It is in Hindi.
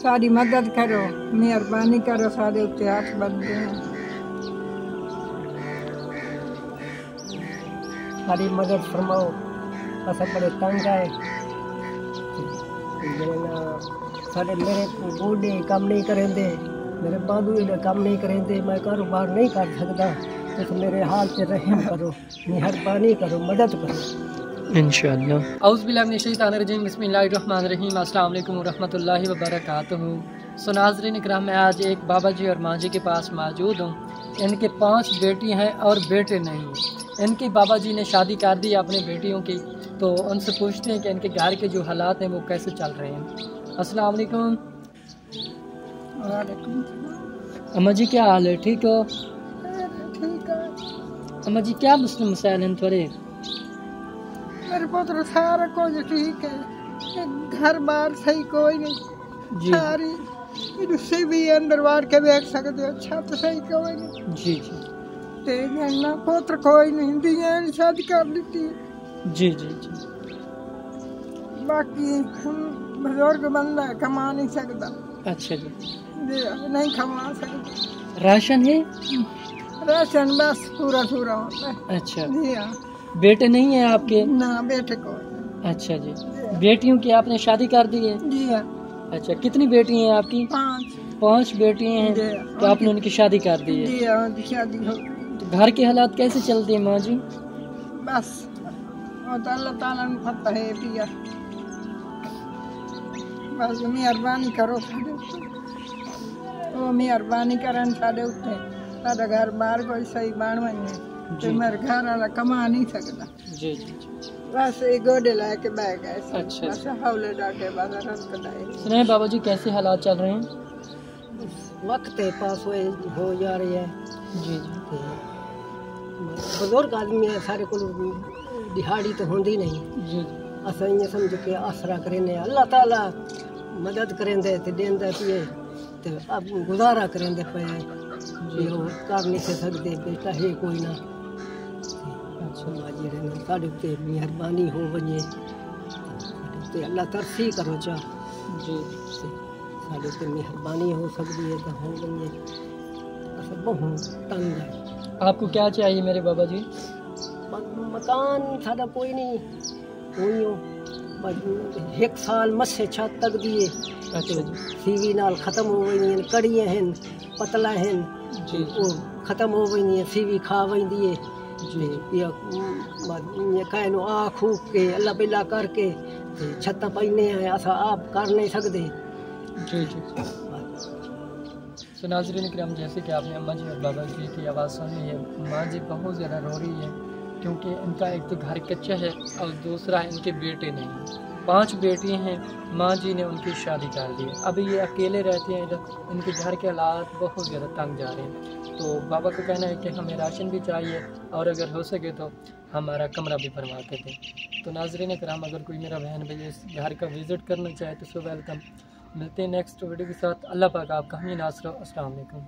सारी मदद करो, मेहरबानी करो, सारे उत्ते हाथ बनते हैं। सारी मदद फरमाओ, अस बड़े तंग आए। साढ़े मेरे गोडे काम नहीं करेंदे, मेरे बाबू काम नहीं करेंदे, मैं कारोबार नहीं कर सकता। तुम मेरे हाल से रहम करो, मेहरबानी करो, मदद करो इंशाअल्लाह। औज़ु बिल्लाहि मिनश शैतानिर रजीम, बिस्मिल्लाहिर रहमानिर रहीम। अस्सलाम वालेकुम व रहमतुल्लाहि व बरकातुहू। सो नाज़रीन इकराम, मैं आज एक बाबा जी और माँ जी के पास मौजूद हूँ। इनके 5 बेटी हैं और बेटे नहीं हैं। इनकी बाबा जी ने शादी कर दी अपनी बेटियों की, तो उनसे पूछते हैं कि इनके घर के जो हालात हैं वो कैसे चल रहे हैं। अस्सलाम वालेकुम। अम्मा जी क्या हाल है, ठीक हो? ठीक है अम्मा जी क्या मसैल हैं थोड़े? मेरे पुत्र सारा कुछ ठीक है, घर बार सही कोई नहीं जी सारी इससे भी अंदर वाड़ के देख सकते हो, छत सही कोई नहीं जी जी ते ना पुत्र कोई नहीं, दिया शादी कर दी। जी जी जी। बाकी हम बुजुर्ग बंदा है, कमा नहीं सकता। अच्छा जी, नहीं कमा सकता। राशन है? राशन बस पूरा पूरा होता है। अच्छा, जी हाँ। बेटे नहीं है आपके? ना बेटे को। अच्छा जी, बेटियों की आपने शादी कर दी है? जी हाँ। अच्छा, कितनी बेटी हैं आपकी? 5 बेटी हैं, तो आपने उनकी शादी कर दी है? जी हाँ, शादी हो। तो घर के हालात कैसे चलते हैं माँ जी? बस अल्लाह ताला ने पता है पिया, बस मेहरबानी करो साडे उत्ते, ओ मेहरबानी करन साडे उत्ते। साडा घर बाहर कोई सही बन वने ते मेरे घर वाला कमा नहीं सकता। जी जी जी। बस ये गोडे लाके बैठ गए। अच्छा, बस हौले डाके बस रंग कटाए। सुनाए बाबा जी कैसे हालात चल रहे हैं? वक्त पास हो जा रही है। जी जी। बुजुर्ग आदमी है, सारे को दिहाड़ी तो होंदी नहीं। जी अस इं समझ के आसरा करें, अल्लाह ताला मदद करेंदे ते देंदे पिए, ते अब गुजारा करेंदे पे जी। कर नहीं सकते, बेटा है कोई ना। अच्छा, साढ़े उत्ते मेहरबानी हो वने, ते अल्लाह तरसी करो चा जी, साढ़े उत्ते मेहरबानी हो सकती है तो हो वने। अस बहुत तंग है। आपको क्या चाहिए मेरे बाबा जी? मकान साडा कोई नहीं, एक साल मसे छत तक दिए। अच्छा जी। सीवी नाल खत्म हो वही, कड़ियाँ हैं पतला हैं जी, वो खत्म हो वही, सीवी खा वही है जी जी। कहनो आ खूक के अल्लाह बिल्ला करके छत पैने हैं, असा आप कर नहीं सकते। जी जी। तो नाज़रीन किराम, जैसे कि आपने अम्मा जी और बाबा जी की आवाज़ सुनी है, माँ जी बहुत ज़्यादा रो रही है क्योंकि इनका एक तो घर कच्चा है और दूसरा इनके बेटे नहीं हैं। 5 बेटी हैं, माँ जी ने उनकी शादी कर दी है। अभी ये अकेले रहते हैं इधर, इनके घर के हालात बहुत ज़्यादा तंग जा रहे हैं। तो बाबा का कहना है कि हमें राशन भी चाहिए और अगर हो सके तो हमारा कमरा भी बनवा के दें। तो नाज़रीन किराम, अगर कोई मेरा बहन भाई इस घर का विज़िट करना चाहे तो सो वेलकम। मिलते हैं नेक्स्ट वीडियो के साथ। अल्लाह पाक आपका हमें नासर। अस्सलाम वालेकुम।